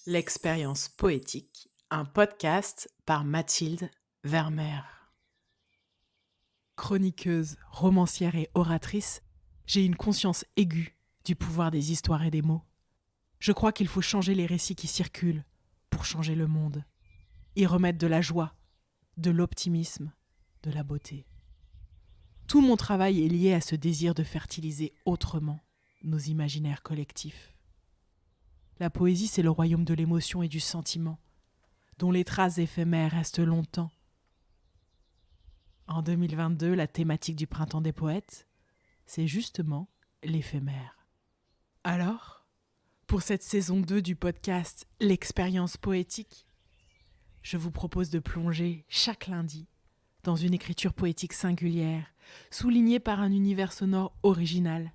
L'expérience poétique, un podcast par Mathilde Vermeer. Chroniqueuse, romancière et oratrice, j'ai une conscience aiguë du pouvoir des histoires et des mots. Je crois qu'il faut changer les récits qui circulent pour changer le monde, y remettre de la joie, de l'optimisme, de la beauté. Tout mon travail est lié à ce désir de fertiliser autrement nos imaginaires collectifs. La poésie, c'est le royaume de l'émotion et du sentiment, dont les traces éphémères restent longtemps. En 2022, la thématique du Printemps des poètes, c'est justement l'éphémère. Alors, pour cette saison 2 du podcast L'expérience poétique, je vous propose de plonger chaque lundi dans une écriture poétique singulière, soulignée par un univers sonore original,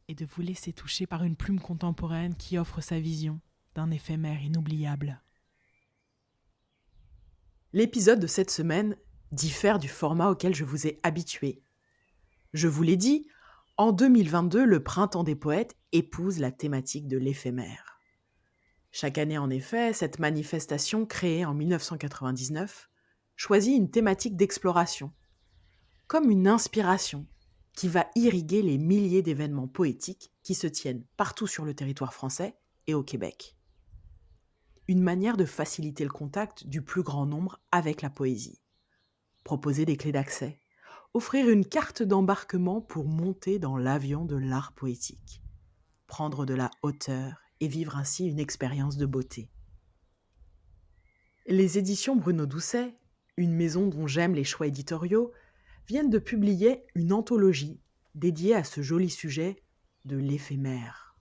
et de vous laisser toucher par une plume contemporaine qui offre sa vision d'un éphémère inoubliable. L'épisode de cette semaine diffère du format auquel je vous ai habitué. Je vous l'ai dit, en 2022, le Printemps des poètes épouse la thématique de l'éphémère. Chaque année, en effet, cette manifestation, créée en 1999, choisit une thématique d'exploration, comme une inspiration qui va irriguer les milliers d'événements poétiques qui se tiennent partout sur le territoire français et au Québec. Une manière de faciliter le contact du plus grand nombre avec la poésie. Proposer des clés d'accès, offrir une carte d'embarquement pour monter dans l'avion de l'art poétique, prendre de la hauteur et vivre ainsi une expérience de beauté. Les éditions Bruno Doucet, une maison dont j'aime les choix éditoriaux, viennent de publier une anthologie dédiée à ce joli sujet de l'éphémère.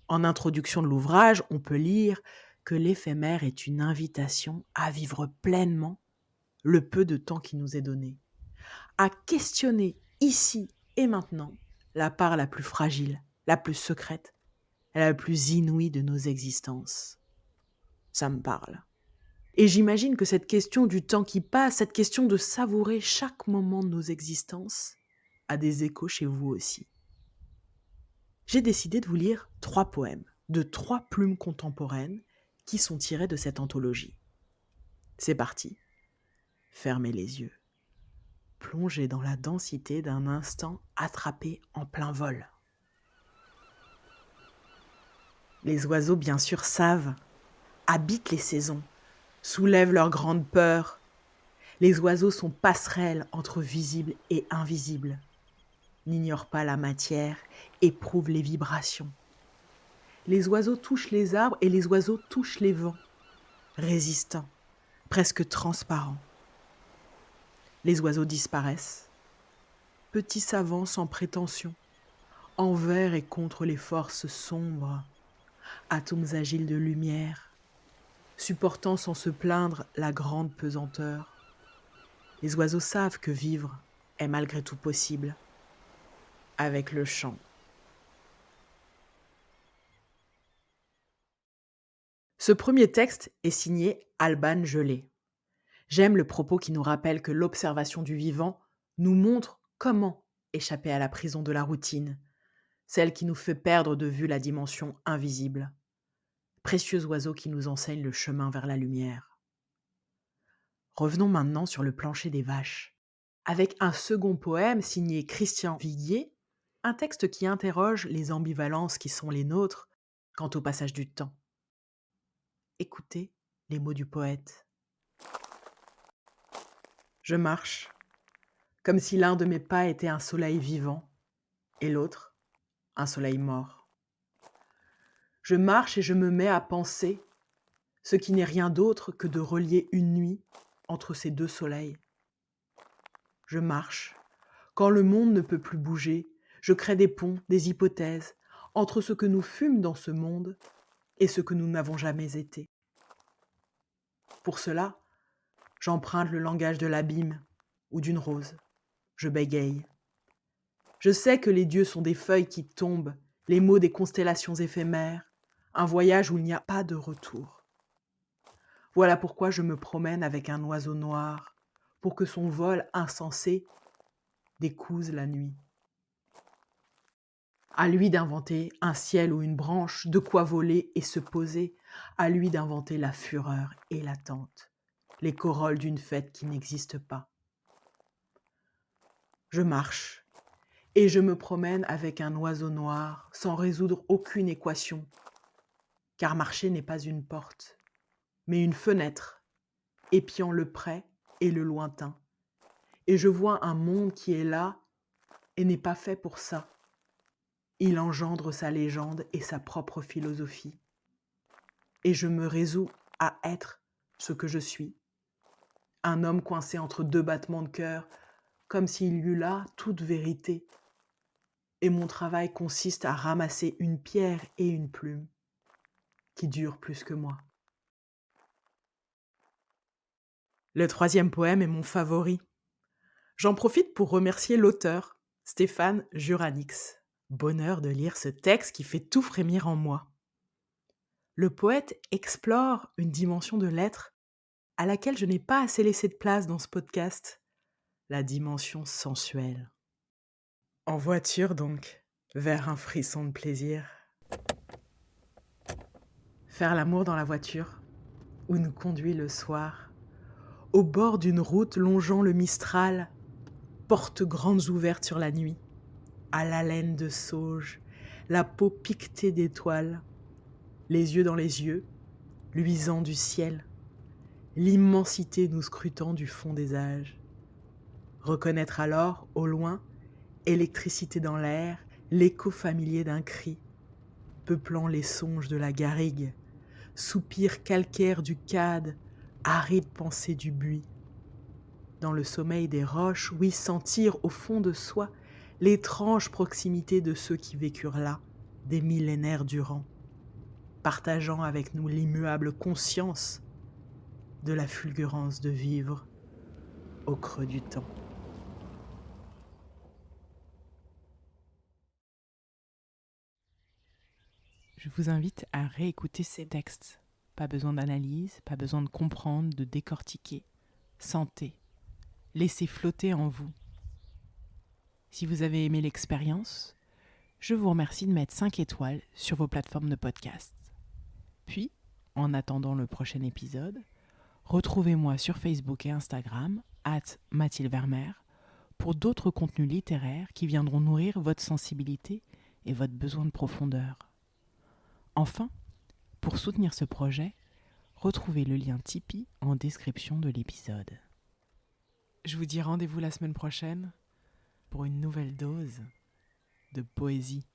En introduction de l'ouvrage, on peut lire que l'éphémère est une invitation à vivre pleinement le peu de temps qui nous est donné, à questionner ici et maintenant la part la plus fragile, la plus secrète, la plus inouïe de nos existences. Ça me parle. Et j'imagine que cette question du temps qui passe, cette question de savourer chaque moment de nos existences, a des échos chez vous aussi. J'ai décidé de vous lire 3 poèmes de 3 plumes contemporaines qui sont tirés de cette anthologie. C'est parti. Fermez les yeux. Plongez dans la densité d'un instant attrapé en plein vol. Les oiseaux, bien sûr, savent, habitent les saisons, soulèvent leur grande peur. Les oiseaux sont passerelles entre visible et invisible, n'ignorent pas la matière, éprouvent les vibrations. Les oiseaux touchent les arbres et les oiseaux touchent les vents, résistants, presque transparents. Les oiseaux disparaissent, petits savants sans prétention, envers et contre les forces sombres, atomes agiles de lumière, supportant sans se plaindre la grande pesanteur. Les oiseaux savent que vivre est malgré tout possible, avec le chant. Ce premier texte est signé Alban Gelé. J'aime le propos qui nous rappelle que l'observation du vivant nous montre comment échapper à la prison de la routine, celle qui nous fait perdre de vue la dimension invisible. Précieux oiseau qui nous enseigne le chemin vers la lumière. Revenons maintenant sur le plancher des vaches, avec un second poème signé Christian Viguier, un texte qui interroge les ambivalences qui sont les nôtres quant au passage du temps. Écoutez les mots du poète. Je marche, comme si l'un de mes pas était un soleil vivant et l'autre, un soleil mort. Je marche et je me mets à penser, ce qui n'est rien d'autre que de relier une nuit entre ces deux soleils. Je marche. Quand le monde ne peut plus bouger, je crée des ponts, des hypothèses, entre ce que nous fûmes dans ce monde et ce que nous n'avons jamais été. Pour cela, j'emprunte le langage de l'abîme ou d'une rose. Je bégaye. Je sais que les dieux sont des feuilles qui tombent, les mots des constellations éphémères, un voyage où il n'y a pas de retour. Voilà pourquoi je me promène avec un oiseau noir, pour que son vol insensé découse la nuit. À lui d'inventer un ciel ou une branche, de quoi voler et se poser. À lui d'inventer la fureur et l'attente, les corolles d'une fête qui n'existe pas. Je marche et je me promène avec un oiseau noir sans résoudre aucune équation, car marcher n'est pas une porte, mais une fenêtre, épiant le près et le lointain. Et je vois un monde qui est là et n'est pas fait pour ça. Il engendre sa légende et sa propre philosophie. Et je me résous à être ce que je suis. Un homme coincé entre deux battements de cœur, comme s'il y eût là toute vérité. Et mon travail consiste à ramasser une pierre et une plume qui durent plus que moi. Le troisième poème est mon favori. J'en profite pour remercier l'auteur, Stéphane Juranix. Bonheur de lire ce texte qui fait tout frémir en moi. Le poète explore une dimension de l'être à laquelle je n'ai pas assez laissé de place dans ce podcast, la dimension sensuelle. En voiture donc, vers un frisson de plaisir. Faire l'amour dans la voiture, où nous conduit le soir, au bord d'une route longeant le Mistral, portes grandes ouvertes sur la nuit, à l'haleine de sauge, la peau piquetée d'étoiles, les yeux dans les yeux, luisant du ciel, l'immensité nous scrutant du fond des âges. Reconnaître alors, au loin, électricité dans l'air, l'écho familier d'un cri, peuplant les songes de la garrigue, soupir calcaire du cade, aride pensée du buis. Dans le sommeil des roches, oui, sentir au fond de soi l'étrange proximité de ceux qui vécurent là, des millénaires durant, partageant avec nous l'immuable conscience de la fulgurance de vivre au creux du temps. Je vous invite à réécouter ces textes. Pas besoin d'analyse, pas besoin de comprendre, de décortiquer. Sentez, laissez flotter en vous. Si vous avez aimé l'expérience, je vous remercie de mettre 5 étoiles sur vos plateformes de podcast. Puis, en attendant le prochain épisode, retrouvez-moi sur Facebook et Instagram, @MathildeVermeer, pour d'autres contenus littéraires qui viendront nourrir votre sensibilité et votre besoin de profondeur. Enfin, pour soutenir ce projet, retrouvez le lien Tipeee en description de l'épisode. Je vous dis rendez-vous la semaine prochaine pour une nouvelle dose de poésie.